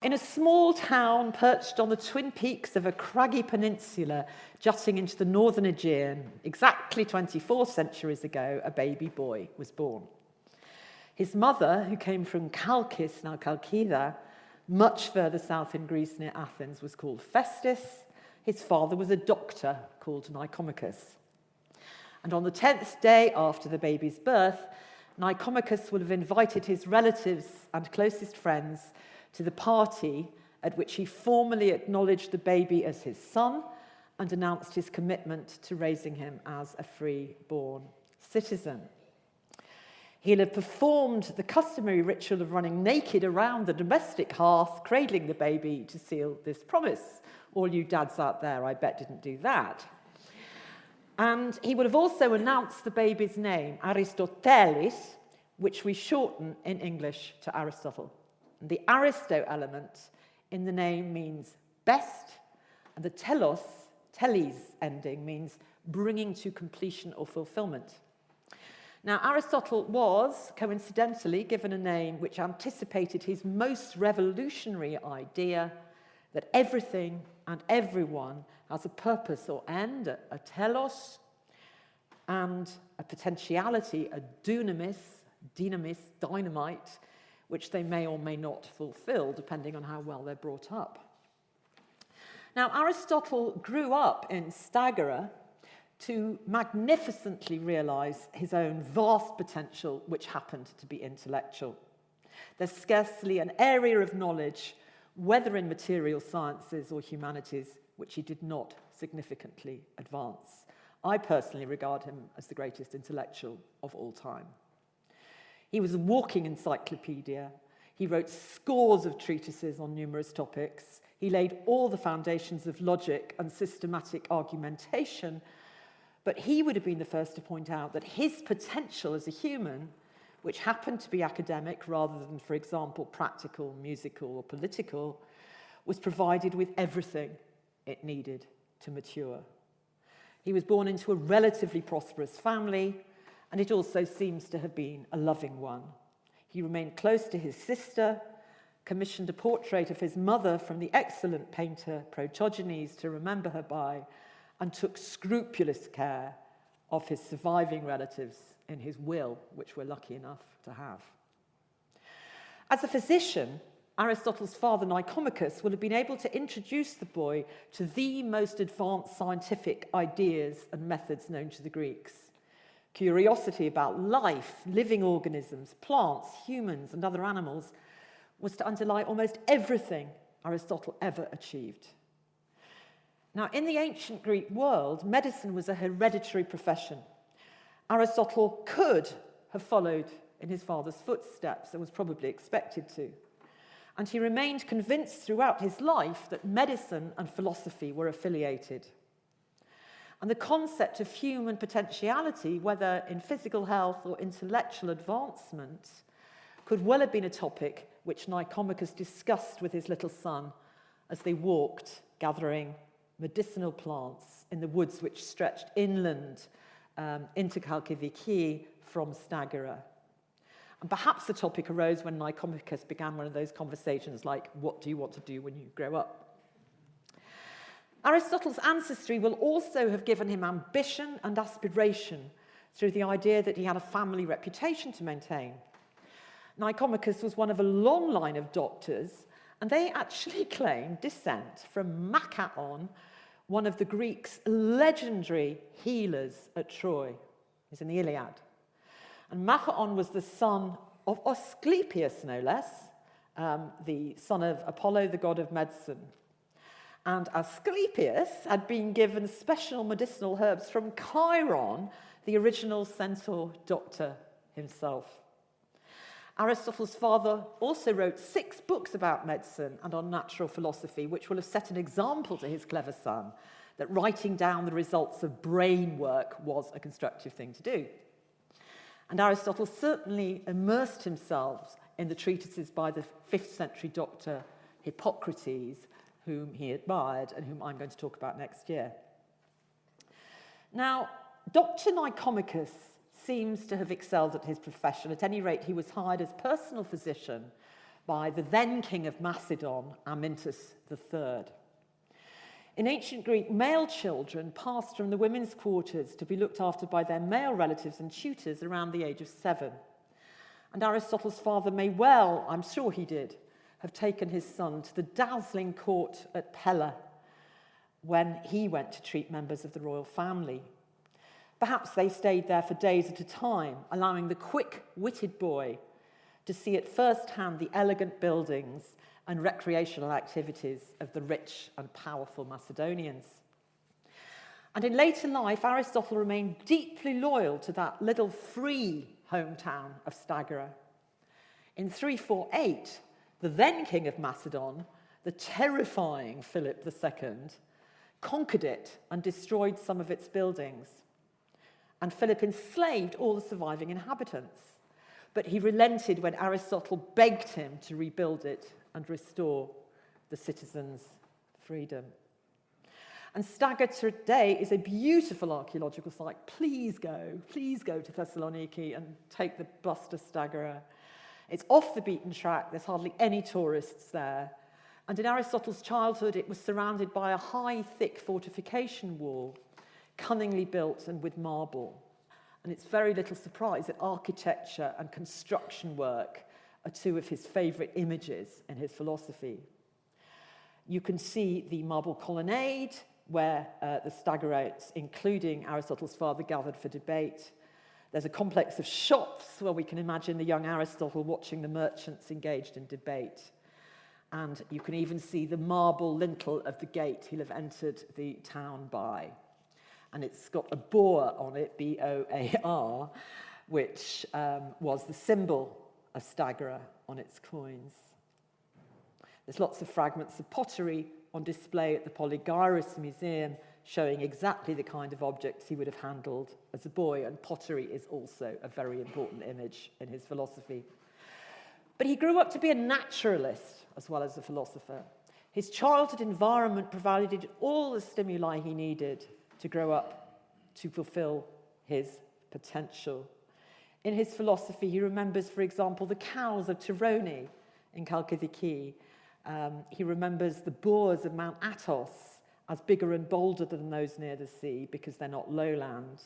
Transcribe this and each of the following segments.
In a small town perched on the twin peaks of a craggy peninsula jutting into the northern Aegean, exactly 24 centuries ago, a baby boy was born. His mother, who came from Chalkis, now Chalkida, much further south in Greece near Athens, was called Festus. His father was a doctor called Nicomachus. And on the 10th day after the baby's birth, Nicomachus would have invited his relatives and closest friends to the party at which he formally acknowledged the baby as his son and announced his commitment to raising him as a free-born citizen. He'll have performed the customary ritual of running naked around the domestic hearth, cradling the baby to seal this promise. All you dads out there, I bet, didn't do that. And he would have also announced the baby's name, Aristotelis, which we shorten in English to Aristotle. And the Aristo element in the name means best, and the telos ending means bringing to completion or fulfillment. Now, Aristotle was, coincidentally, given a name which anticipated his most revolutionary idea that everything and everyone has a purpose or end, a telos, and a potentiality, a dynamis, dynamite, which they may or may not fulfill, depending on how well they're brought up. Now, Aristotle grew up in Stagira to magnificently realize his own vast potential, which happened to be intellectual. There's scarcely an area of knowledge, whether in material sciences or humanities, which he did not significantly advance. I personally regard him as the greatest intellectual of all time. He was a walking encyclopedia. He wrote scores of treatises on numerous topics. He laid all the foundations of logic and systematic argumentation, but he would have been the first to point out that his potential as a human, which happened to be academic rather than, for example, practical, musical, or political, was provided with everything it needed to mature. He was born into a relatively prosperous family, and it also seems to have been a loving one. He remained close to his sister, commissioned a portrait of his mother from the excellent painter Protogenes to remember her by, and took scrupulous care of his surviving relatives in his will, which we're lucky enough to have. As a physician, Aristotle's father, Nicomachus, would have been able to introduce the boy to the most advanced scientific ideas and methods known to the Greeks. Curiosity about life, living organisms, plants, humans, and other animals was to underlie almost everything Aristotle ever achieved. Now, in the ancient Greek world, medicine was a hereditary profession. Aristotle could have followed in his father's footsteps and was probably expected to. And he remained convinced throughout his life that medicine and philosophy were affiliated. And the concept of human potentiality, whether in physical health or intellectual advancement, could well have been a topic which Nicomachus discussed with his little son as they walked, gathering medicinal plants in the woods which stretched inland into Chalkidiki from Stagira. And perhaps the topic arose when Nicomachus began one of those conversations like, what do you want to do when you grow up? Aristotle's ancestry will also have given him ambition and aspiration through the idea that he had a family reputation to maintain. Nicomachus was one of a long line of doctors, and they actually claim descent from Machaon, one of the Greeks' legendary healers at Troy. He's in the Iliad. And Machaon was the son of Asclepius, no less, the son of Apollo, the god of medicine. And Asclepius had been given special medicinal herbs from Chiron, the original centaur doctor himself. Aristotle's father also wrote 6 books about medicine and on natural philosophy, which will have set an example to his clever son that writing down the results of brain work was a constructive thing to do. And Aristotle certainly immersed himself in the treatises by the 5th century doctor Hippocrates, whom he admired and whom I'm going to talk about next year. Now, Dr. Nicomachus seems to have excelled at his profession. At any rate, he was hired as personal physician by the then king of Macedon, Amyntas III. In ancient Greek, male children passed from the women's quarters to be looked after by their male relatives and tutors around the age of 7. And Aristotle's father may well, I'm sure he did, have taken his son to the dazzling court at Pella when he went to treat members of the royal family. Perhaps they stayed there for days at a time, allowing the quick-witted boy to see at first hand the elegant buildings and recreational activities of the rich and powerful Macedonians. And in later life, Aristotle remained deeply loyal to that little free hometown of Stagira. In 348, the then king of Macedon, the terrifying Philip II, conquered it and destroyed some of its buildings. And Philip enslaved all the surviving inhabitants. But he relented when Aristotle begged him to rebuild it and restore the citizens' freedom. And Stagira today is a beautiful archaeological site. Please go to Thessaloniki and take the bus to Stagira. It's off the beaten track. There's hardly any tourists there. And in Aristotle's childhood, it was surrounded by a high, thick fortification wall, cunningly built and with marble. And it's very little surprise that architecture and construction work are two of his favourite images in his philosophy. You can see the marble colonnade where the Stagirites, including Aristotle's father, gathered for debate. There's a complex of shops where we can imagine the young Aristotle watching the merchants engaged in debate. And you can even see the marble lintel of the gate he'll have entered the town by. And it's got a boar on it, B-O-A-R, which was the symbol of Stagira on its coins. There's lots of fragments of pottery on display at the Polygyrus Museum, showing exactly the kind of objects he would have handled as a boy, and pottery is also a very important image in his philosophy. But he grew up to be a naturalist as well as a philosopher. His childhood environment provided all the stimuli he needed to grow up to fulfill his potential. In his philosophy, he remembers, for example, the cows of Tirone in Chalkidiki. He remembers the boars of Mount Athos as bigger and bolder than those near the sea because they're not lowland,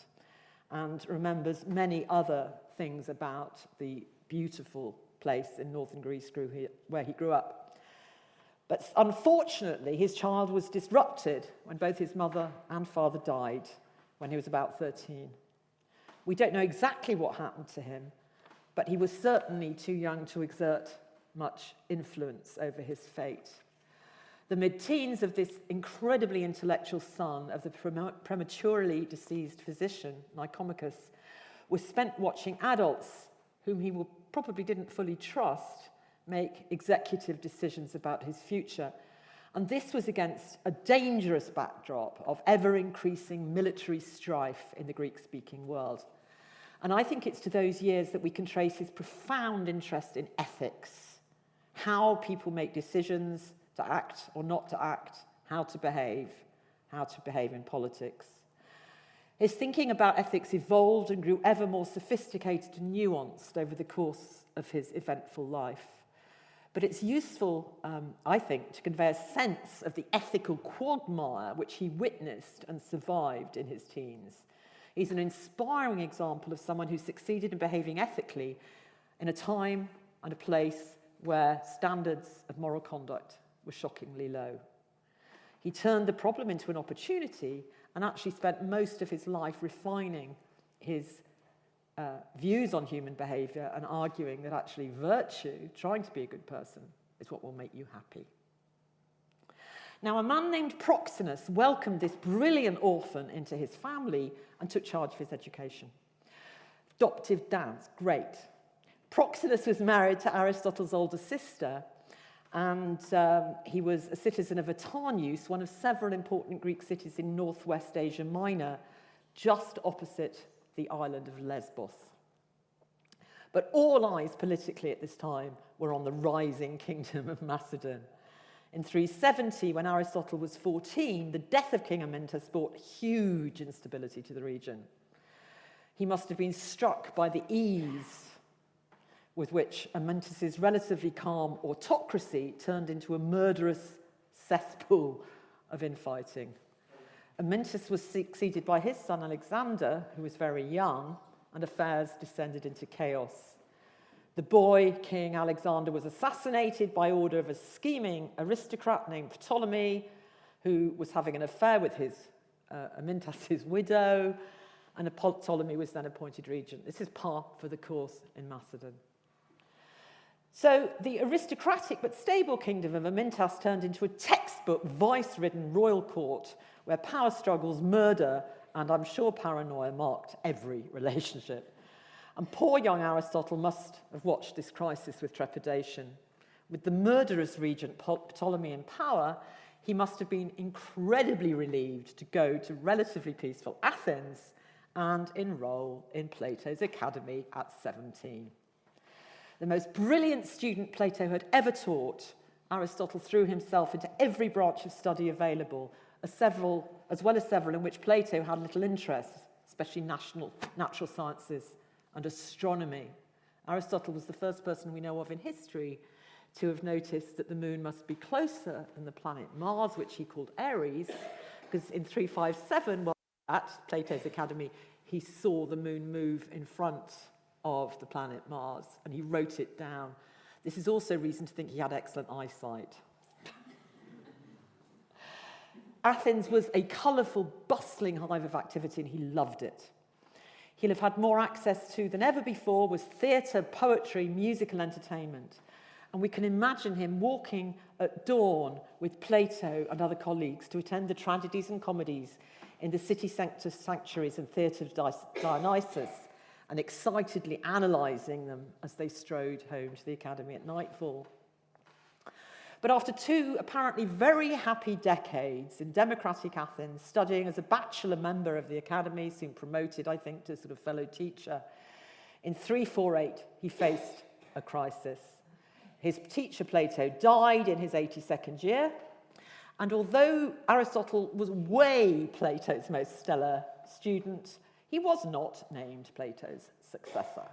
and remembers many other things about the beautiful place in northern Greece where he grew up. But unfortunately, his childhood was disrupted when both his mother and father died when he was about 13. We don't know exactly what happened to him, but he was certainly too young to exert much influence over his fate. The mid-teens of this incredibly intellectual son of the prematurely deceased physician, Nicomachus, was spent watching adults whom he probably didn't fully trust make executive decisions about his future. And this was against a dangerous backdrop of ever-increasing military strife in the Greek-speaking world. And I think it's to those years that we can trace his profound interest in ethics, how people make decisions to act or not to act, how to behave in politics. His thinking about ethics evolved and grew ever more sophisticated and nuanced over the course of his eventful life. But it's useful, I think, to convey a sense of the ethical quagmire which he witnessed and survived in his teens. He's an inspiring example of someone who succeeded in behaving ethically in a time and a place where standards of moral conduct were shockingly low. He turned the problem into an opportunity and actually spent most of his life refining his views on human behavior and arguing that actually virtue, trying to be a good person, is what will make you happy. Now, a man named Proxenus welcomed this brilliant orphan into his family and took charge of his education. Adoptive dads, great. Proxenus was married to Aristotle's older sister, and he was a citizen of Athens, one of several important Greek cities in northwest Asia Minor, just opposite the island of Lesbos. But all eyes politically at this time were on the rising kingdom of Macedon. In 370, when Aristotle was 14, the death of King Amyntas brought huge instability to the region. He must have been struck by the ease with which Amyntas's relatively calm autocracy turned into a murderous cesspool of infighting. Amyntas was succeeded by his son Alexander, who was very young, and affairs descended into chaos. The boy, King Alexander, was assassinated by order of a scheming aristocrat named Ptolemy, who was having an affair with his Amyntas's widow, and Ptolemy was then appointed regent. This is par for the course in Macedon. So the aristocratic but stable kingdom of Amyntas turned into a textbook vice-ridden royal court where power struggles, murder, and I'm sure paranoia marked every relationship. And poor young Aristotle must have watched this crisis with trepidation. With the murderous regent Ptolemy in power, he must have been incredibly relieved to go to relatively peaceful Athens and enroll in Plato's academy at 17. The most brilliant student Plato had ever taught, Aristotle threw himself into every branch of study available, as well as several in which Plato had little interest, especially natural sciences and astronomy. Aristotle was the first person we know of in history to have noticed that the moon must be closer than the planet Mars, which he called Aries, because in 357, while at Plato's academy, he saw the moon move in front of the planet Mars, and he wrote it down. This is also reason to think he had excellent eyesight. Athens was a colourful, bustling hive of activity, and he loved it. He'll have had more access to than ever before was theatre, poetry, musical entertainment. And we can imagine him walking at dawn with Plato and other colleagues to attend the tragedies and comedies in the city sanctuaries and theatre of Dionysus, and excitedly analysing them as they strode home to the academy at nightfall. But after 2 apparently very happy decades in democratic Athens, studying as a bachelor member of the academy, soon promoted, I think, to sort of fellow teacher, in 348 he faced a crisis. His teacher Plato died in his 82nd year, and although Aristotle was way Plato's most stellar student, he was not named Plato's successor.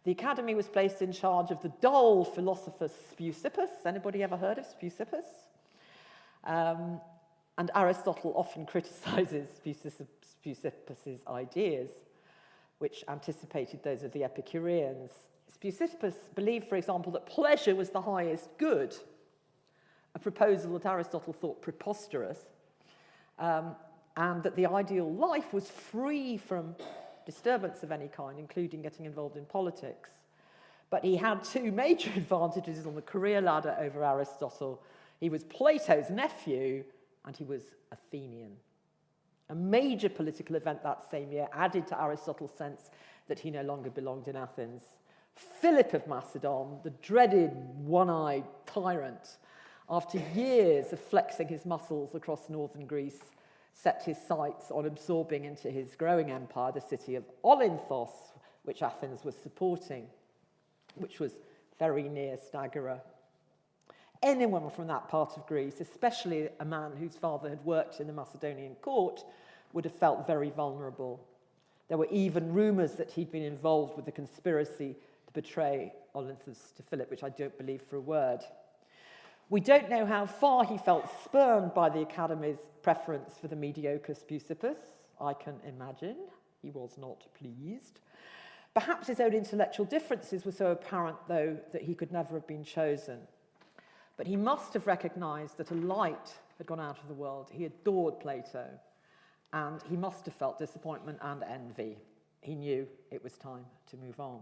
The academy was placed in charge of the dull philosopher Speusippus. Anybody ever heard of Speusippus? And Aristotle often criticizes Speusippus's ideas, which anticipated those of the Epicureans. Speusippus believed, for example, that pleasure was the highest good, a proposal that Aristotle thought preposterous, and that the ideal life was free from disturbance of any kind, including getting involved in politics. But he had 2 major advantages on the career ladder over Aristotle. He was Plato's nephew, and he was Athenian. A major political event that same year added to Aristotle's sense that he no longer belonged in Athens. Philip of Macedon, the dreaded one-eyed tyrant, after years of flexing his muscles across northern Greece, set his sights on absorbing into his growing empire the city of Olynthos, which Athens was supporting, which was very near Stagira. Anyone from that part of Greece, especially a man whose father had worked in the Macedonian court, would have felt very vulnerable. There were even rumours that he'd been involved with the conspiracy to betray Olynthos to Philip, which I don't believe for a word. We don't know how far he felt spurned by the Academy's preference for the mediocre Speusippus. I can imagine he was not pleased. Perhaps his own intellectual differences were so apparent, though, that he could never have been chosen. But he must have recognised that a light had gone out of the world. He adored Plato, and he must have felt disappointment and envy. He knew it was time to move on.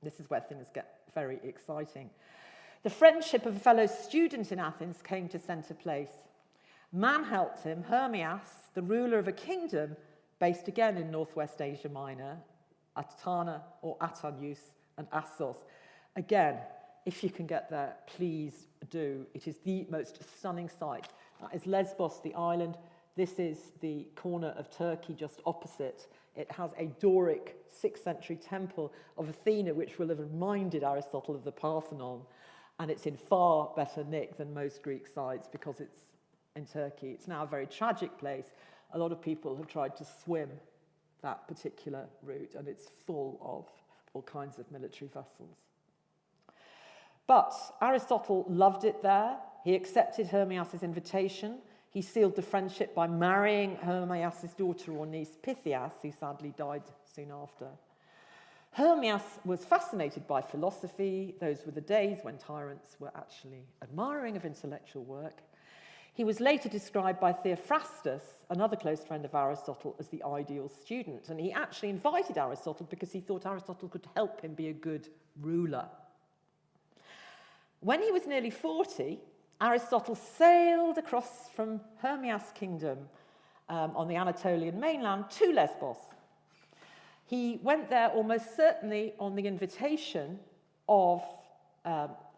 This is where things get very exciting. The friendship of a fellow student in Athens came to centre place. Man helped him, Hermias, the ruler of a kingdom based again in northwest Asia Minor, Atana or Atanius and Assos. Again, if you can get there, please do. It is the most stunning sight. That is Lesbos, the island. This is the corner of Turkey just opposite. It has a Doric 6th century temple of Athena, which will have reminded Aristotle of the Parthenon. And it's in far better nick than most Greek sites because it's in Turkey. It's now a very tragic place. A lot of people have tried to swim that particular route, and it's full of all kinds of military vessels. But Aristotle loved it there. He accepted Hermias' invitation. He sealed the friendship by marrying Hermias' daughter or niece Pythias, who sadly died soon after. Hermias was fascinated by philosophy. Those were the days when tyrants were actually admiring of intellectual work. He was later described by Theophrastus, another close friend of Aristotle, as the ideal student. And he actually invited Aristotle because he thought Aristotle could help him be a good ruler. When he was nearly 40, Aristotle sailed across from Hermias' kingdom on the Anatolian mainland to Lesbos. He went there almost certainly on the invitation of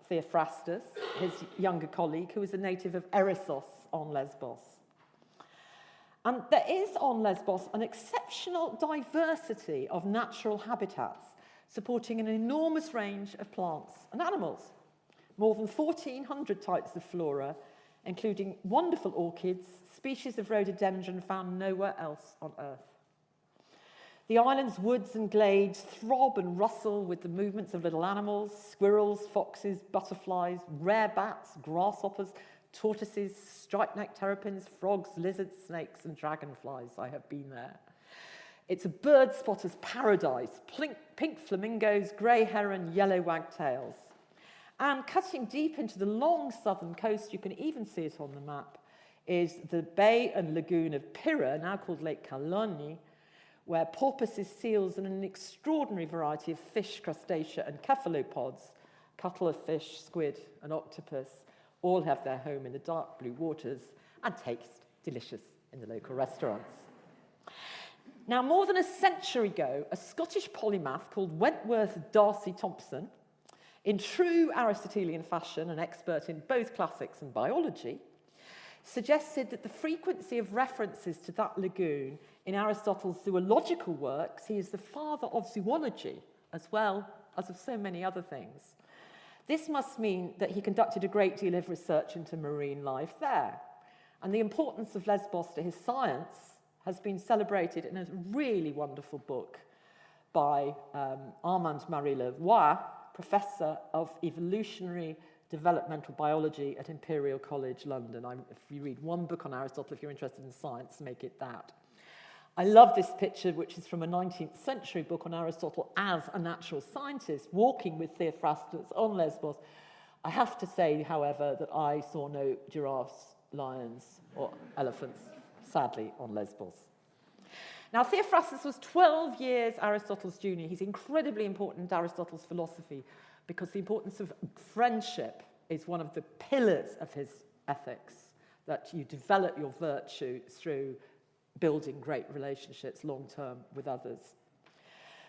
Theophrastus, his younger colleague, who was a native of Erissos on Lesbos. And there is on Lesbos an exceptional diversity of natural habitats, supporting an enormous range of plants and animals. More than 1,400 types of flora, including wonderful orchids, species of rhododendron found nowhere else on Earth. The island's woods and glades throb and rustle with the movements of little animals, squirrels, foxes, butterflies, rare bats, grasshoppers, tortoises, striped-necked terrapins, frogs, lizards, snakes, and dragonflies. I have been there. It's a bird spotter's paradise. Pink flamingos, grey heron, yellow wagtails. And cutting deep into the long southern coast, you can even see it on the map, is the bay and lagoon of Pyrrha, now called Lake Kaloni, where porpoises, seals, and an extraordinary variety of fish, crustacea, and cephalopods, cuttle of fish, squid, and octopus, all have their home in the dark blue waters and taste delicious in the local restaurants. Now, more than a century ago, a Scottish polymath called Wentworth Darcy Thompson, in true Aristotelian fashion, an expert in both classics and biology, suggested that the frequency of references to that lagoon in Aristotle's zoological works, he is the father of zoology, as well as of so many other things. This must mean that he conducted a great deal of research into marine life there. And the importance of Lesbos to his science has been celebrated in a really wonderful book by Armand-Marie Leroy, Professor of Evolutionary Developmental Biology at Imperial College London. If you read one book on Aristotle, if you're interested in science, make it that. I love this picture, which is from a 19th century book on Aristotle as a natural scientist, walking with Theophrastus on Lesbos. I have to say, however, that I saw no giraffes, lions, or elephants, sadly, on Lesbos. Now, Theophrastus was 12 years Aristotle's junior. He's incredibly important in Aristotle's philosophy because the importance of friendship is one of the pillars of his ethics, that you develop your virtue through building great relationships long-term with others.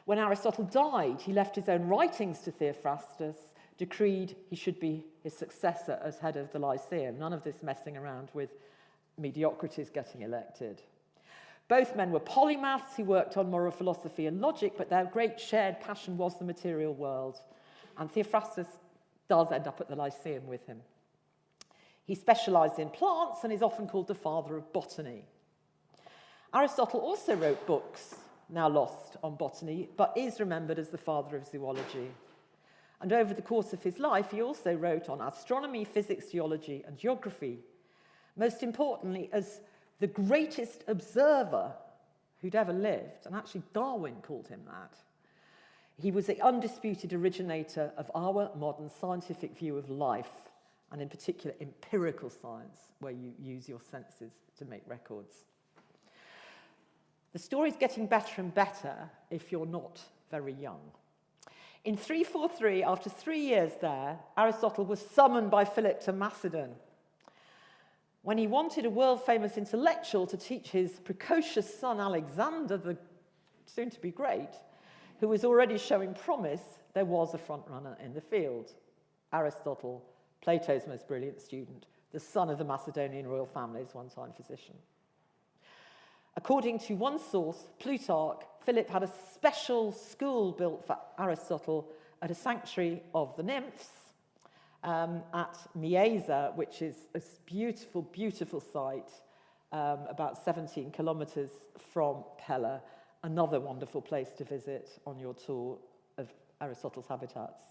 When Aristotle died, he left his own writings to Theophrastus, decreed he should be his successor as head of the Lyceum. None of this messing around with mediocrities getting elected. Both men were polymaths who worked on moral philosophy and logic, but their great shared passion was the material world. And Theophrastus does end up at the Lyceum with him. He specialized in plants and is often called the father of botany. Aristotle also wrote books, now lost, on botany, but is remembered as the father of zoology. And over the course of his life, he also wrote on astronomy, physics, geology, and geography. Most importantly, as the greatest observer who'd ever lived, and actually Darwin called him that. He was the undisputed originator of our modern scientific view of life, and in particular empirical science, where you use your senses to make records. The story's getting better and better if you're not very young. In 343, after 3 years there, Aristotle was summoned by Philip to Macedon. When he wanted a world-famous intellectual to teach his precocious son Alexander, the soon-to-be great, who was already showing promise, there was a front-runner in the field. Aristotle, Plato's most brilliant student, the son of the Macedonian royal family's one-time physician. According to one source, Plutarch, Philip had a special school built for Aristotle at a sanctuary of the nymphs at Mieza, which is a beautiful, beautiful site about 17 kilometers from Pella, another wonderful place to visit on your tour of Aristotle's habitats.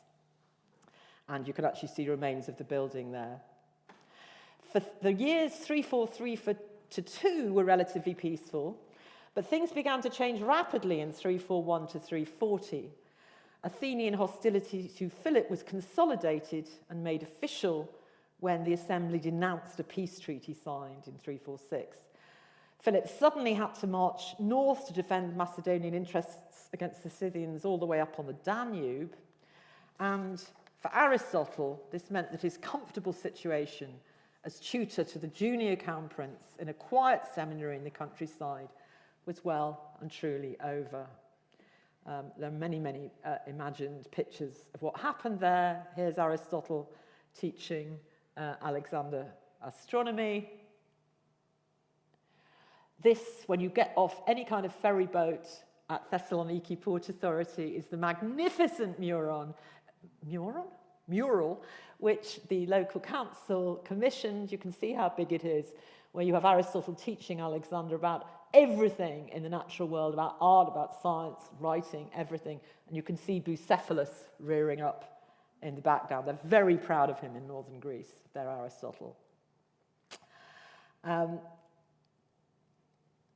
And you can actually see remains of the building there. For the years 343 to 2 were relatively peaceful, but things began to change rapidly in 341 to 340. Athenian hostility to Philip was consolidated and made official when the assembly denounced a peace treaty signed in 346. Philip suddenly had to march north to defend Macedonian interests against the Scythians all the way up on the Danube. And for Aristotle, this meant that his comfortable situation as tutor to the junior crown prince in a quiet seminary in the countryside was well and truly over. There are many, many imagined pictures of what happened there. Here's Aristotle teaching Alexander astronomy. This, when you get off any kind of ferry boat at Thessaloniki Port Authority, is the magnificent mural, which the local council commissioned. You can see how big it is, where you have Aristotle teaching Alexander about everything in the natural world, about art, about science, writing, everything. And you can see Bucephalus rearing up in the background. They're very proud of him in northern Greece, their Aristotle.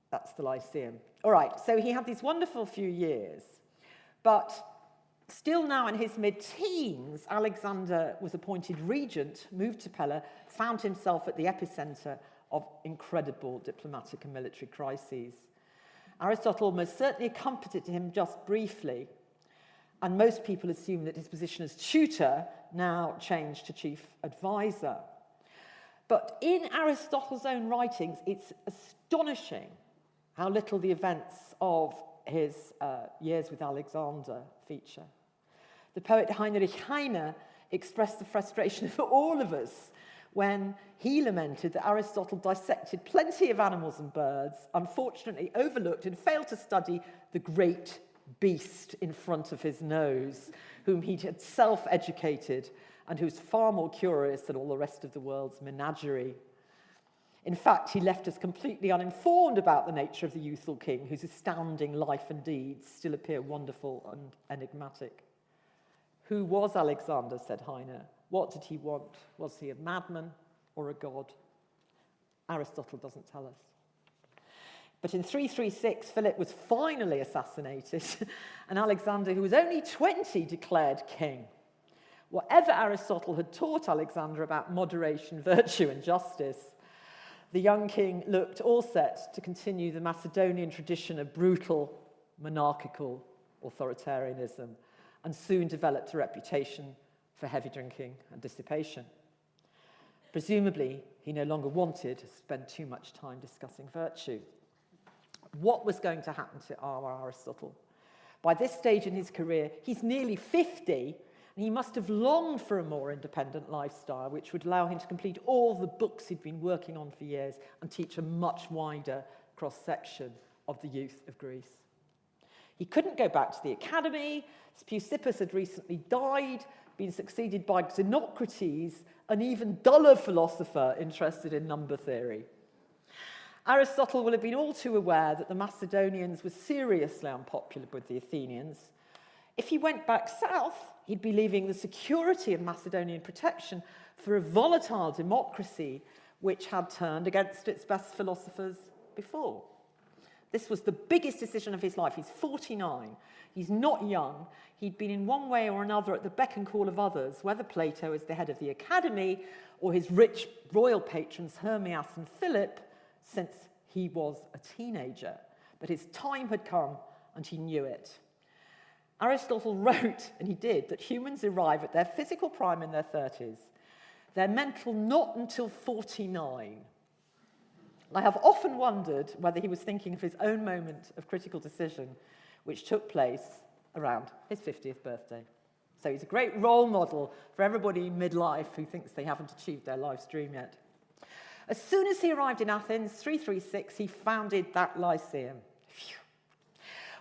That's the Lyceum. All right, so he had these wonderful few years, but still now in his mid-teens, Alexander was appointed regent, moved to Pella, found himself at the epicenter of incredible diplomatic and military crises. Aristotle most certainly accompanied him just briefly, and most people assume that his position as tutor now changed to chief advisor. But in Aristotle's own writings, it's astonishing how little the events of his years with Alexander feature. The poet Heinrich Heine expressed the frustration of all of us when he lamented that Aristotle dissected plenty of animals and birds, unfortunately overlooked and failed to study the great beast in front of his nose, whom he had self-educated and who's far more curious than all the rest of the world's menagerie. In fact, he left us completely uninformed about the nature of the youthful king, whose astounding life and deeds still appear wonderful and enigmatic. Who was Alexander, said Heine. What did he want? Was he a madman or a god? Aristotle doesn't tell us. But in 336, Philip was finally assassinated, and Alexander, who was only 20, declared king. Whatever Aristotle had taught Alexander about moderation, virtue, and justice, the young king looked all set to continue the Macedonian tradition of brutal, monarchical authoritarianism, and soon developed a reputation for heavy drinking and dissipation. Presumably, he no longer wanted to spend too much time discussing virtue. What was going to happen to our Aristotle? By this stage in his career, he's nearly 50, and he must have longed for a more independent lifestyle, which would allow him to complete all the books he'd been working on for years and teach a much wider cross-section of the youth of Greece. He couldn't go back to the academy. Speusippus had recently died, been succeeded by Xenocrates, an even duller philosopher interested in number theory. Aristotle will have been all too aware that the Macedonians were seriously unpopular with the Athenians. If he went back south, he'd be leaving the security of Macedonian protection for a volatile democracy which had turned against its best philosophers before. This was the biggest decision of his life. He's 49. He's not young. He'd been in one way or another at the beck and call of others, whether Plato as the head of the academy or his rich royal patrons Hermias and Philip, since he was a teenager. But his time had come and he knew it. Aristotle wrote, and he did, that humans arrive at their physical prime in their 30s, their mental not until 49. I have often wondered whether he was thinking of his own moment of critical decision, which took place around his 50th birthday. So he's a great role model for everybody in midlife who thinks they haven't achieved their life's dream yet. As soon as he arrived in Athens, 336, he founded that Lyceum. Phew.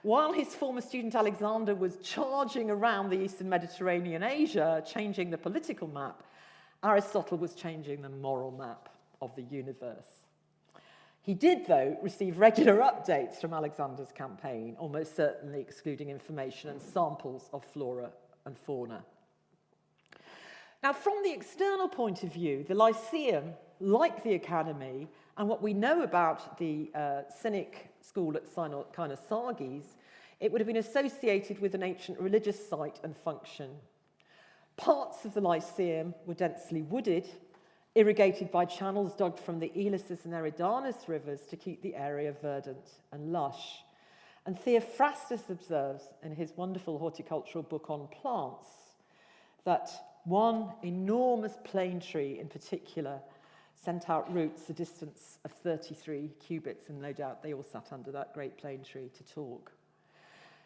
While his former student Alexander was charging around the Eastern Mediterranean Asia, changing the political map, Aristotle was changing the moral map of the universe. He did, though, receive regular updates from Alexander's campaign, almost certainly excluding information and samples of flora and fauna. Now, from the external point of view, the Lyceum, like the Academy, and what we know about the Cynic school at Kynosarges, it would have been associated with an ancient religious site and function. Parts of the Lyceum were densely wooded, irrigated by channels dug from the Elissus and Eridanus rivers to keep the area verdant and lush. And Theophrastus observes in his wonderful horticultural book on plants that one enormous plane tree in particular sent out roots a distance of 33 cubits, and no doubt they all sat under that great plane tree to talk.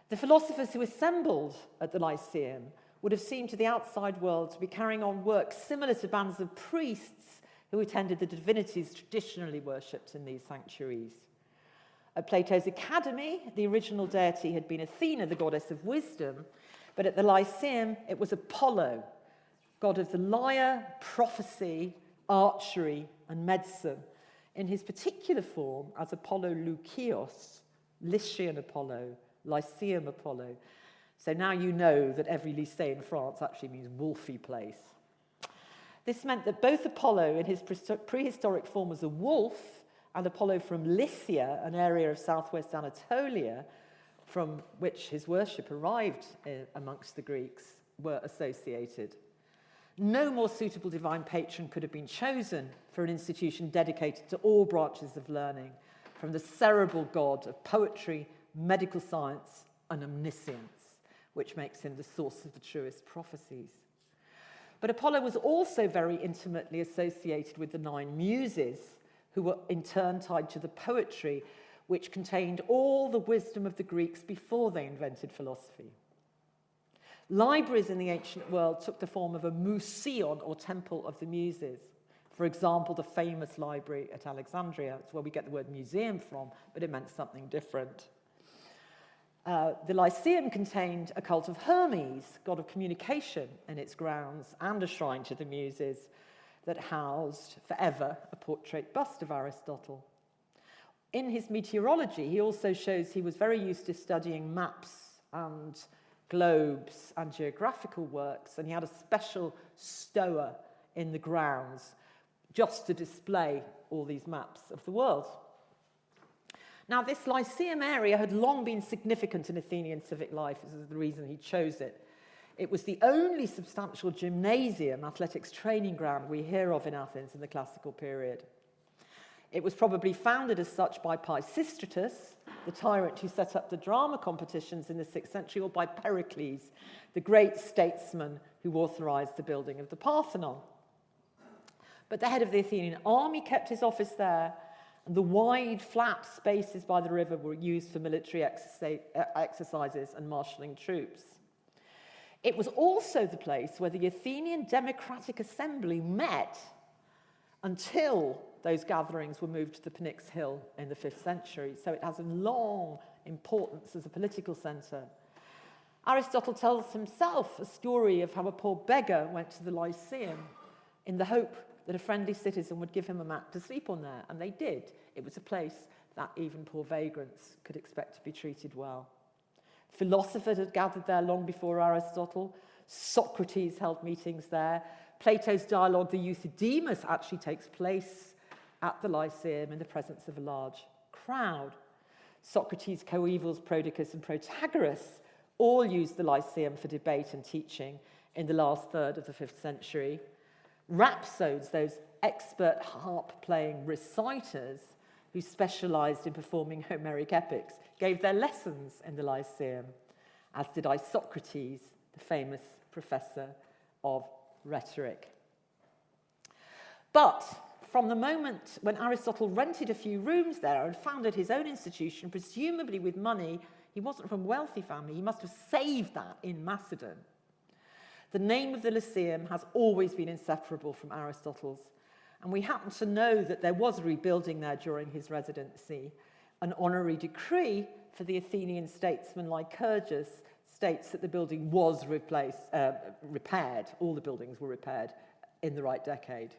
The philosophers who assembled at the Lyceum would have seemed to the outside world to be carrying on work similar to bands of priests who attended the divinities traditionally worshipped in these sanctuaries. At Plato's Academy, the original deity had been Athena, the goddess of wisdom, but at the Lyceum, it was Apollo, god of the lyre, prophecy, archery, and medicine, in his particular form as Apollo Lucios, Lycian Apollo, Lyceum Apollo. So now you know that every lycée in France actually means wolfy place. This meant that both Apollo in his prehistoric form as a wolf and Apollo from Lycia, an area of southwest Anatolia, from which his worship arrived amongst the Greeks, were associated. No more suitable divine patron could have been chosen for an institution dedicated to all branches of learning, from the cerebral god of poetry, medical science, and omniscience, which makes him the source of the truest prophecies. But Apollo was also very intimately associated with the 9 muses, who were in turn tied to the poetry, which contained all the wisdom of the Greeks before they invented philosophy. Libraries in the ancient world took the form of a museon, or temple of the muses. For example, the famous library at Alexandria. It's where we get the word museum from, but it meant something different. The Lyceum contained a cult of Hermes, god of communication, in its grounds, and a shrine to the muses that housed forever a portrait bust of Aristotle. In his meteorology, he also shows he was very used to studying maps and globes and geographical works, and he had a special stoa in the grounds just to display all these maps of the world. Now, this Lyceum area had long been significant in Athenian civic life. This is the reason he chose it. It was the only substantial gymnasium, athletics training ground, we hear of in Athens in the classical period. It was probably founded as such by Pisistratus, the tyrant who set up the drama competitions in the 6th century, or by Pericles, the great statesman who authorized the building of the Parthenon. But the head of the Athenian army kept his office there, and the wide, flat spaces by the river were used for military exercises and marshalling troops. It was also the place where the Athenian Democratic Assembly met until those gatherings were moved to the Pnyx Hill in the 5th century. So it has a long importance as a political centre. Aristotle tells himself a story of how a poor beggar went to the Lyceum in the hope that a friendly citizen would give him a mat to sleep on there, and they did. It was a place that even poor vagrants could expect to be treated well. Philosophers had gathered there long before Aristotle. Socrates held meetings there. Plato's dialogue, the Euthydemus, actually takes place at the Lyceum in the presence of a large crowd. Socrates, Coevals, Prodicus, and Protagoras all used the Lyceum for debate and teaching in the last third of the 5th century. Rhapsodes, those expert harp-playing reciters who specialized in performing Homeric epics, gave their lessons in the Lyceum, as did Isocrates, the famous professor of rhetoric. But from the moment when Aristotle rented a few rooms there and founded his own institution, presumably with money, he wasn't from a wealthy family, he must have saved that in Macedon. The name of the Lyceum has always been inseparable from Aristotle's, and we happen to know that there was a rebuilding there during his residency. An honorary decree for the Athenian statesman Lycurgus states that the building was repaired. All the buildings were repaired in the right decade.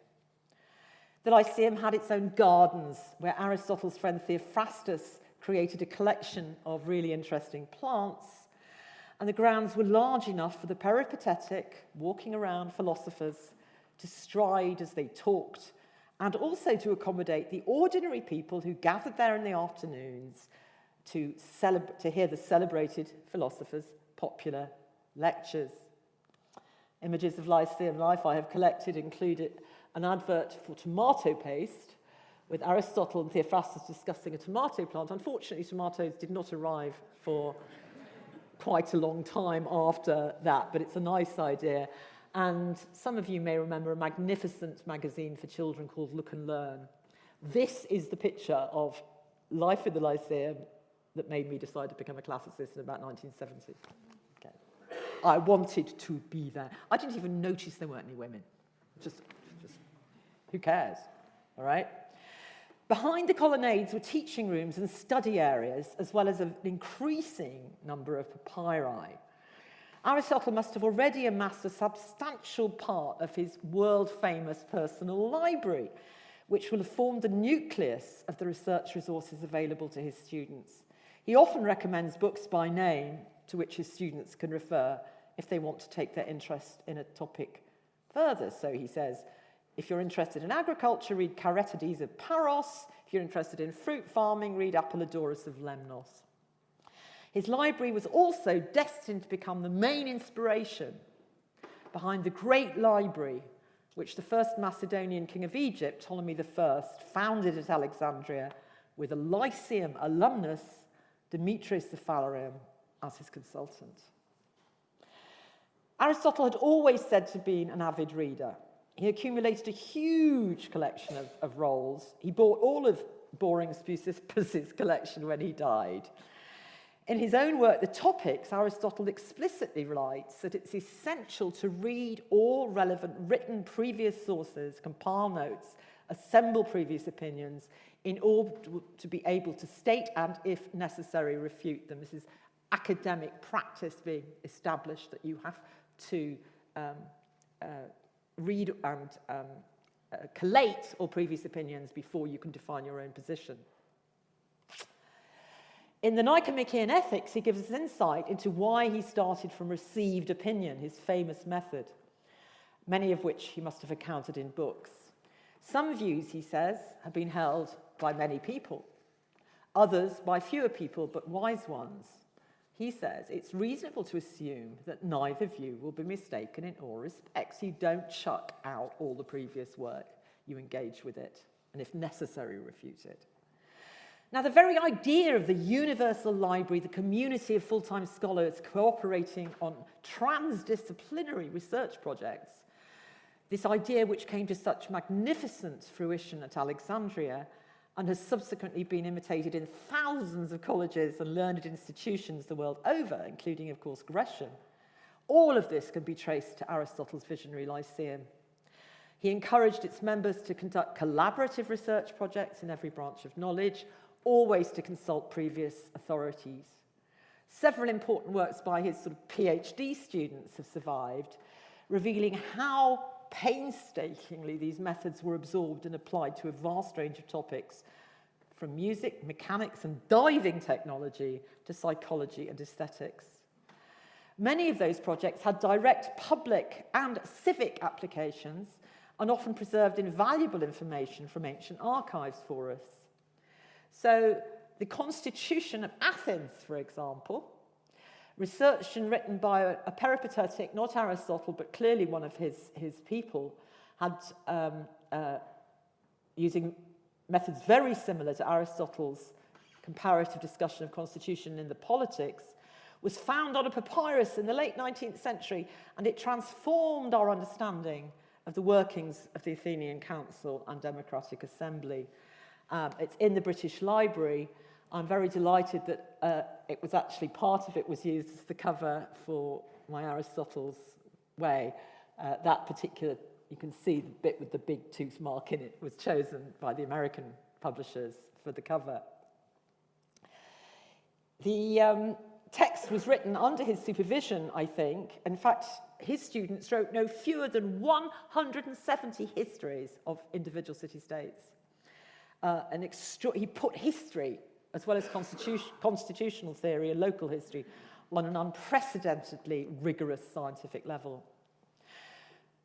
The Lyceum had its own gardens, where Aristotle's friend Theophrastus created a collection of really interesting plants. and the grounds were large enough for the peripatetic, walking around philosophers to stride as they talked, and also to accommodate the ordinary people who gathered there in the afternoons to hear the celebrated philosophers' popular lectures. Images of Lyceum life I have collected include an advert for tomato paste with Aristotle and Theophrastus discussing a tomato plant. Unfortunately, tomatoes did not arrive for quite a long time after that, but it's a nice idea. And some of you may remember a magnificent magazine for children called Look and Learn. This is the picture of life in the Lyceum that made me decide to become a classicist in about 1970. Okay. I wanted to be there. I didn't even notice there weren't any women. Just who cares, all right? Behind the colonnades were teaching rooms and study areas, as well as an increasing number of papyri. Aristotle must have already amassed a substantial part of his world-famous personal library, which will have formed the nucleus of the research resources available to his students. He often recommends books by name to which his students can refer if they want to take their interest in a topic further. So he says, if you're interested in agriculture, read Caretides of Paros. If you're interested in fruit farming, read Apollodorus of Lemnos. His library was also destined to become the main inspiration behind the great library which the first Macedonian king of Egypt, Ptolemy I, founded at Alexandria with a Lyceum alumnus, Demetrius the Phalerean, as his consultant. Aristotle had always said to be an avid reader. He accumulated a huge collection of rolls. He bought all of Boring Speusippus's collection when he died. In his own work, The Topics, Aristotle explicitly writes that it's essential to read all relevant written previous sources, compile notes, assemble previous opinions, in order to be able to state and, if necessary, refute them. This is academic practice being established, that you have to read and collate all previous opinions before you can define your own position. In the Nicomachean Ethics, he gives us insight into why he started from received opinion, his famous method, many of which he must have encountered in books. Some views, he says, have been held by many people, others by fewer people, but wise ones. He says it's reasonable to assume that neither view will be mistaken in all respects. You don't chuck out all the previous work. You engage with it, and if necessary, refute it. Now, the very idea of the universal library, the community of full-time scholars cooperating on transdisciplinary research projects, this idea which came to such magnificent fruition at Alexandria and has subsequently been imitated in thousands of colleges and learned institutions the world over, including, of course, Gresham. All of this can be traced to Aristotle's visionary Lyceum. He encouraged its members to conduct collaborative research projects in every branch of knowledge, always to consult previous authorities. Several important works by his sort of PhD students have survived, revealing how painstakingly these methods were absorbed and applied to a vast range of topics, from music, mechanics, and diving technology to psychology and aesthetics. Many of those projects had direct public and civic applications and often preserved invaluable information from ancient archives for us. So the Constitution of Athens, for example, researched and written by a peripatetic, not Aristotle, but clearly one of his people, had using methods very similar to Aristotle's comparative discussion of constitution in the Politics, was found on a papyrus in the late 19th century, and it transformed our understanding of the workings of the Athenian Council and Democratic Assembly. It's in the British Library. I'm very delighted that it was actually part of it was used as the cover for my Aristotle's Way. That particular, you can see the bit with the big tooth mark in it, was chosen by the American publishers for the cover. The text was written under his supervision, I think. In fact, his students wrote no fewer than 170 histories of individual city-states. He put history, as well as constitutional theory and local history, on an unprecedentedly rigorous scientific level.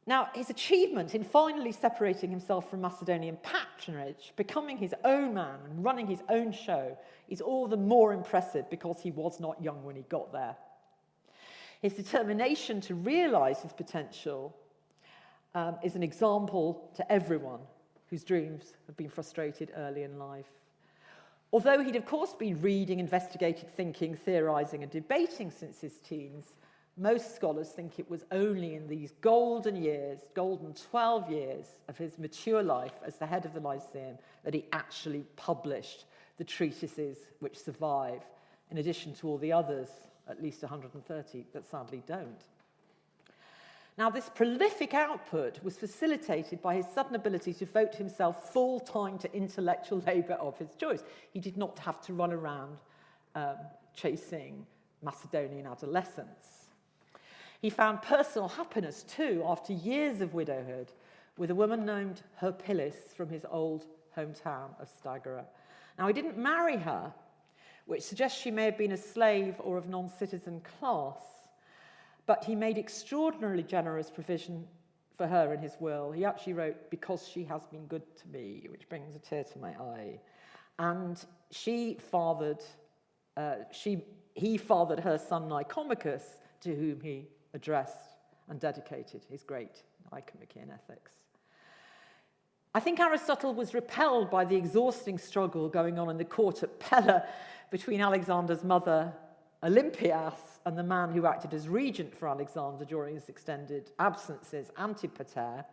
Now, his achievement in finally separating himself from Macedonian patronage, becoming his own man and running his own show, is all the more impressive because he was not young when he got there. His determination to realise his potential is an example to everyone whose dreams have been frustrated early in life. Although he'd of course been reading, investigating, thinking, theorising and debating since his teens, most scholars think it was only in these golden 12 years of his mature life as the head of the Lyceum that he actually published the treatises which survive, in addition to all the others, at least 130, that sadly don't. Now, this prolific output was facilitated by his sudden ability to devote himself full-time to intellectual labour of his choice. He did not have to run around chasing Macedonian adolescents. He found personal happiness, too, after years of widowhood, with a woman named Herpilis from his old hometown of Stagira. Now, he didn't marry her, which suggests she may have been a slave or of non-citizen class, but he made extraordinarily generous provision for her in his will. He actually wrote, "Because she has been good to me," which brings a tear to my eye. And he fathered her son Nicomachus, to whom he addressed and dedicated his great Nicomachean Ethics. I think Aristotle was repelled by the exhausting struggle going on in the court at Pella between Alexander's mother, Olympias, and the man who acted as regent for Alexander during his extended absences, Antipater.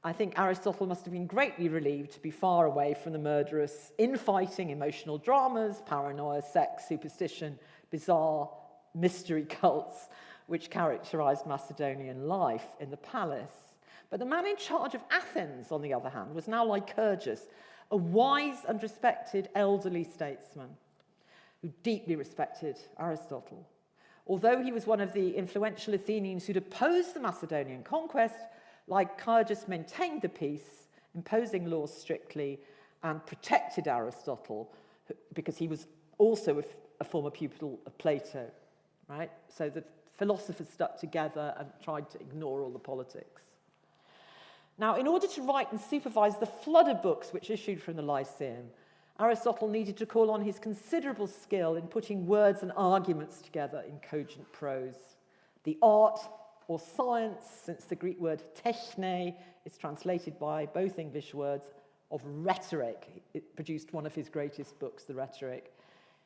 I think Aristotle must have been greatly relieved to be far away from the murderous infighting, emotional dramas, paranoia, sex, superstition, bizarre mystery cults, which characterized Macedonian life in the palace. But the man in charge of Athens, on the other hand, was now Lycurgus, a wise and respected elderly statesman who deeply respected Aristotle. Although he was one of the influential Athenians who'd opposed the Macedonian conquest, Lycurgus maintained the peace, imposing laws strictly, and protected Aristotle because he was also a former pupil of Plato, right? So the philosophers stuck together and tried to ignore all the politics. Now, in order to write and supervise the flood of books which issued from the Lyceum, Aristotle needed to call on his considerable skill in putting words and arguments together in cogent prose. The art or science, since the Greek word techne is translated by both English words, of rhetoric, it produced one of his greatest books, The Rhetoric,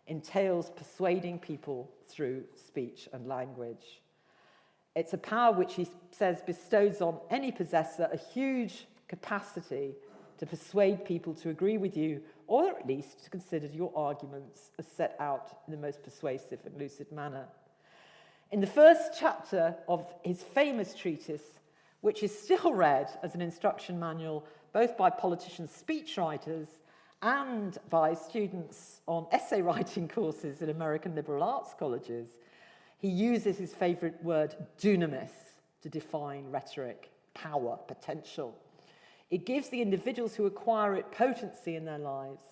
entails persuading people through speech and language. It's a power which he says bestows on any possessor a huge capacity to persuade people to agree with you, or at least to consider your arguments as set out in the most persuasive and lucid manner. In the first chapter of his famous treatise, which is still read as an instruction manual both by politicians, speechwriters, and by students on essay writing courses in American liberal arts colleges, he uses his favourite word, dunamis, to define rhetoric, power, potential. It gives the individuals who acquire it potency in their lives.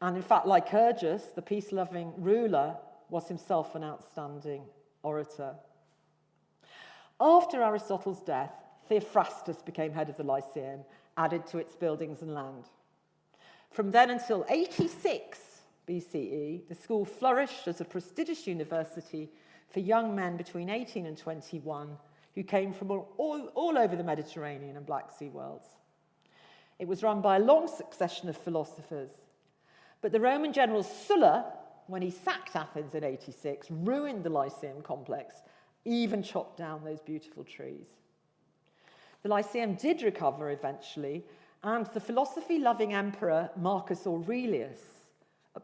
And in fact, Lycurgus, the peace-loving ruler, was himself an outstanding orator. After Aristotle's death, Theophrastus became head of the Lyceum, added to its buildings and land. From then until 86 BCE, the school flourished as a prestigious university for young men between 18 and 21 who came from all over the Mediterranean and Black Sea worlds. It was run by a long succession of philosophers, but the Roman general Sulla, when he sacked Athens in 86, ruined the Lyceum complex, even chopped down those beautiful trees. The Lyceum did recover eventually, and the philosophy-loving emperor Marcus Aurelius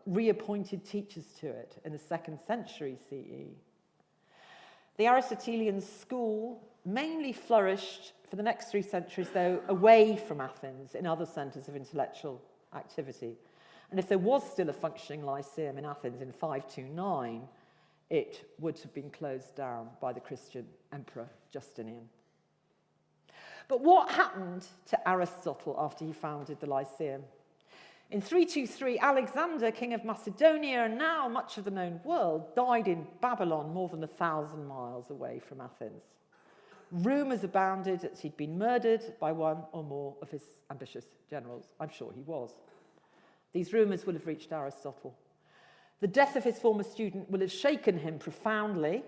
reappointed teachers to it in the 2nd century CE. The Aristotelian school mainly flourished for the next 3 centuries, though, away from Athens in other centres of intellectual activity. And if there was still a functioning Lyceum in Athens in 529, it would have been closed down by the Christian emperor Justinian. But what happened to Aristotle after he founded the Lyceum? In 323, Alexander, king of Macedonia, and now much of the known world, died in Babylon more than 1,000 miles away from Athens. Rumours abounded that he'd been murdered by one or more of his ambitious generals. I'm sure he was. These rumours will have reached Aristotle. The death of his former student will have shaken him profoundly.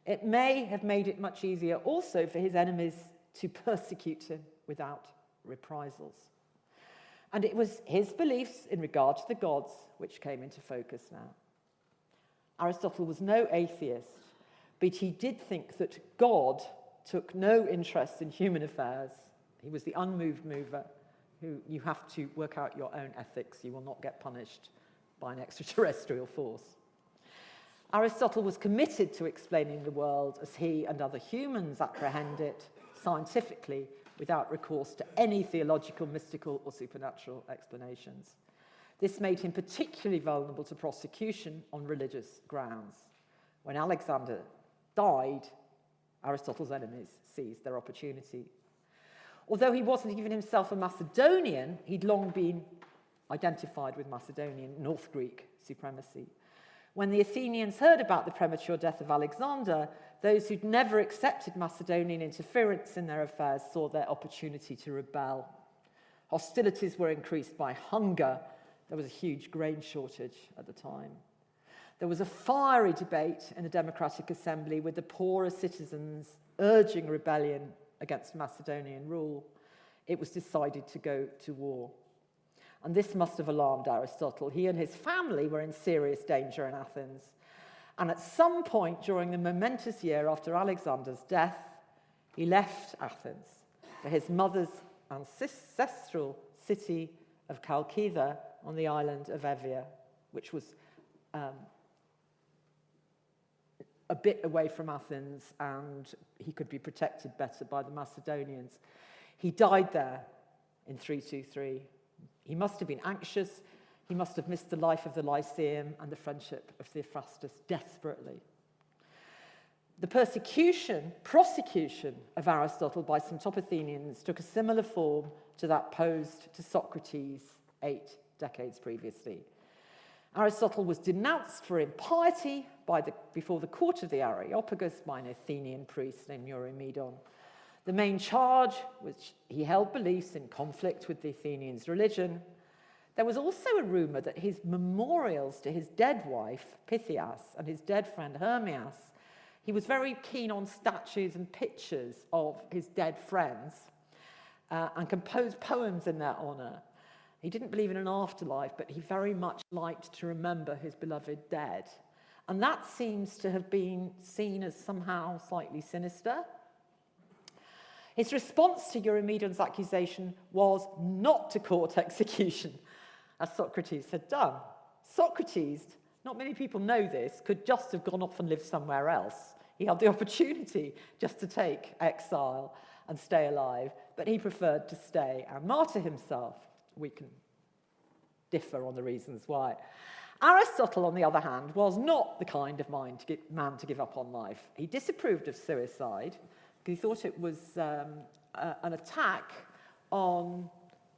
It may have made it much easier also for his enemies to persecute him without reprisals. And it was his beliefs in regard to the gods which came into focus now. Aristotle was no atheist, but he did think that God took no interest in human affairs. He was the unmoved mover who you have to work out your own ethics. You will not get punished by an extraterrestrial force. Aristotle was committed to explaining the world as he and other humans apprehend it scientifically without recourse to any theological, mystical, or supernatural explanations. This made him particularly vulnerable to prosecution on religious grounds. When Alexander died, Aristotle's enemies seized their opportunity. Although he wasn't even himself a Macedonian, he'd long been identified with Macedonian North Greek supremacy. When the Athenians heard about the premature death of Alexander, those who'd never accepted Macedonian interference in their affairs saw their opportunity to rebel. Hostilities were increased by hunger. There was a huge grain shortage at the time. There was a fiery debate in the Democratic Assembly with the poorer citizens urging rebellion against Macedonian rule. It was decided to go to war. And this must have alarmed Aristotle. He and his family were in serious danger in Athens. And at some point during the momentous year after Alexander's death, he left Athens for his mother's ancestral city of Chalkida on the island of Evia, which was a bit away from Athens, and he could be protected better by the Macedonians. He died there in 323. He must have been anxious. He must have missed the life of the Lyceum and the friendship of Theophrastus desperately. The prosecution of Aristotle by some top Athenians took a similar form to that posed to Socrates 8 decades previously. Aristotle was denounced for impiety before the court of the Areopagus by an Athenian priest named Eurymedon. The main charge was he held beliefs in conflict with the Athenians' religion. There was also a rumor that his memorials to his dead wife, Pythias, and his dead friend, Hermias, he was very keen on statues and pictures of his dead friends and composed poems in their honor. He didn't believe in an afterlife, but he very much liked to remember his beloved dead. And that seems to have been seen as somehow slightly sinister. His response to Eurymedon's accusation was not to court execution, as Socrates had done. Socrates, not many people know this, could just have gone off and lived somewhere else. He had the opportunity just to take exile and stay alive, but he preferred to stay and martyr himself. We can differ on the reasons why. Aristotle, on the other hand, was not the kind of man to give up on life. He disapproved of suicide because he thought it was an attack on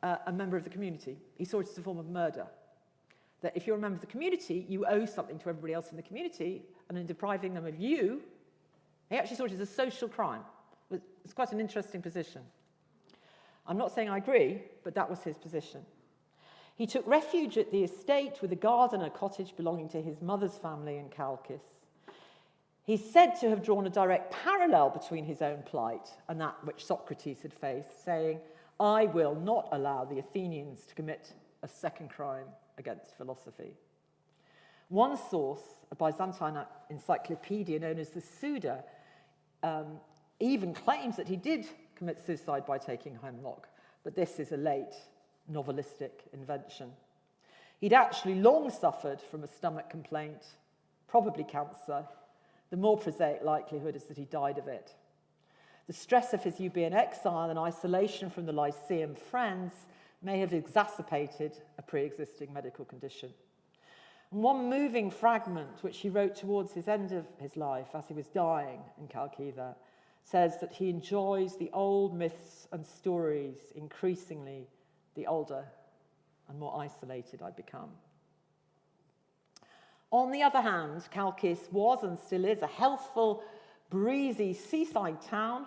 a member of the community. He saw it as a form of murder. That if you're a member of the community, you owe something to everybody else in the community, and in depriving them of you, he actually saw it as a social crime. It's quite an interesting position. I'm not saying I agree, but that was his position. He took refuge at the estate with a garden and a cottage belonging to his mother's family in Chalcis. He's said to have drawn a direct parallel between his own plight and that which Socrates had faced, saying, I will not allow the Athenians to commit a second crime against philosophy. One source, a Byzantine encyclopedia known as the Suda, even claims that he did commit suicide by taking hemlock, but this is a late novelistic invention. He'd actually long suffered from a stomach complaint, probably cancer. The more prosaic likelihood is that he died of it. The stress of his Euboean exile and isolation from the Lyceum friends may have exacerbated a pre-existing medical condition. And one moving fragment, which he wrote towards his end of his life as he was dying in Chalkida, says that he enjoys the old myths and stories increasingly the older and more isolated I become. On the other hand, Chalcis was and still is a healthful, breezy seaside town,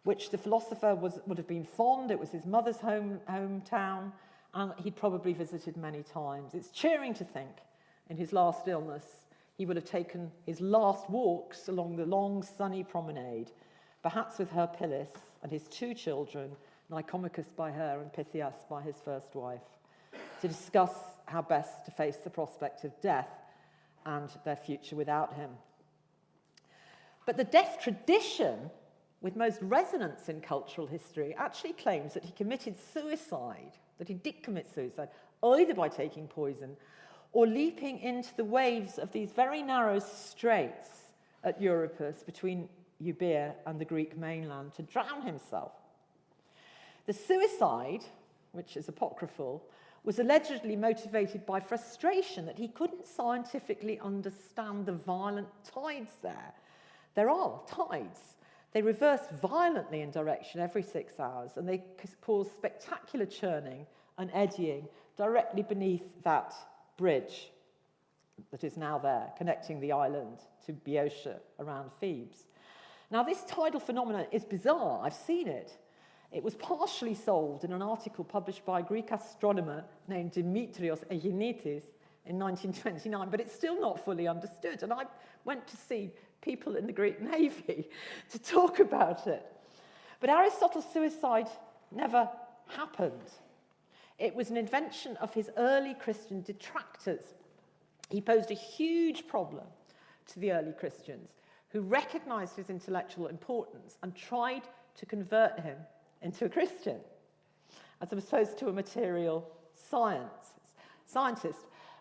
which the philosopher would have been fond. It was his mother's hometown, and he'd probably visited many times. It's cheering to think, in his last illness, he would have taken his last walks along the long, sunny promenade, perhaps with Herpyllis and his two children, Nicomachus by her and Pythias by his first wife, to discuss how best to face the prospect of death and their future without him. But the death tradition, with most resonance in cultural history, actually claims that he committed suicide, that he did commit suicide, either by taking poison or leaping into the waves of these very narrow straits at Euripus between Euboea and the Greek mainland to drown himself. The suicide, which is apocryphal, was allegedly motivated by frustration that he couldn't scientifically understand the violent tides there. There are tides. They reverse violently in direction every 6 hours, and they cause spectacular churning and eddying directly beneath that bridge that is now there, connecting the island to Boeotia around Thebes. Now, this tidal phenomenon is bizarre. I've seen it. It was partially solved in an article published by a Greek astronomer named Dimitrios Aeginetis in 1929, but it's still not fully understood. And I went to see people in the Greek Navy to talk about it. But Aristotle's suicide never happened. It was an invention of his early Christian detractors. He posed a huge problem to the early Christians, who recognized his intellectual importance and tried to convert him into a Christian, as opposed to a material scientist.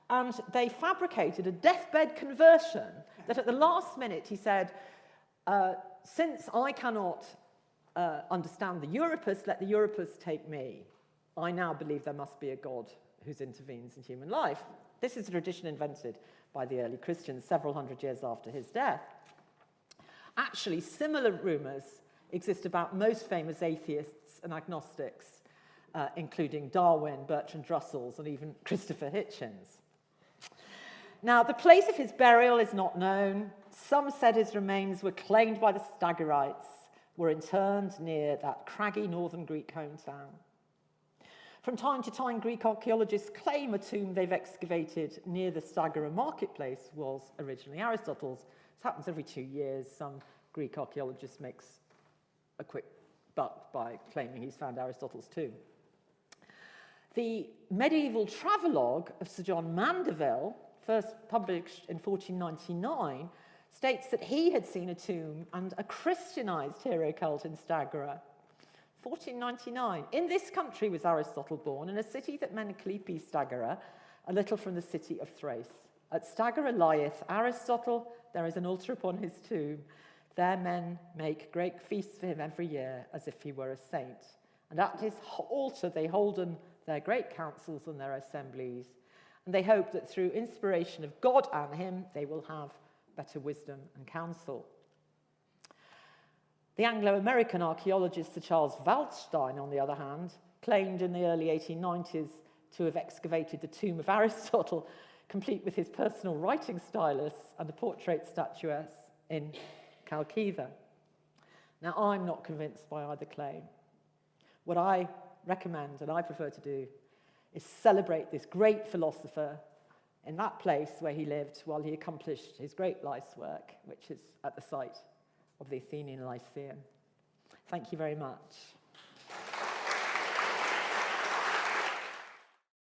And they fabricated a deathbed conversion that at the last minute he said, since I cannot understand the Euripus, let the Euripus take me. I now believe there must be a God who intervenes in human life. This is a tradition invented by the early Christians several hundred years after his death. Actually, similar rumours exist about most famous atheists and agnostics, including Darwin, Bertrand Russell, and even Christopher Hitchens. Now, the place of his burial is not known. Some said his remains were claimed by the Stagirites, were interned near that craggy northern Greek hometown. From time to time, Greek archaeologists claim a tomb they've excavated near the Stagira marketplace was originally Aristotle's. This happens every 2 years. Some Greek archaeologist makes a quick buck by claiming he's found Aristotle's tomb. The medieval travelogue of Sir John Mandeville, first published in 1499, states that he had seen a tomb and a Christianized hero cult in Stagira. 1499. In this country was Aristotle born, in a city that men Clepi Stagira, a little from the city of Thrace. At Stagira lieth Aristotle, there is an altar upon his tomb. There men make great feasts for him every year, as if he were a saint. And at his altar they holden their great councils and their assemblies. And they hope that through inspiration of God and him, they will have better wisdom and counsel. The Anglo-American archaeologist Sir Charles Waldstein, on the other hand, claimed in the early 1890s to have excavated the tomb of Aristotle, complete with his personal writing stylus and a portrait statuette in Chalkitha. Now, I'm not convinced by either claim. What I recommend, and I prefer to do, is celebrate this great philosopher in that place where he lived while he accomplished his great life's work, which is at the site of the Athenian Lyceum. Thank you very much.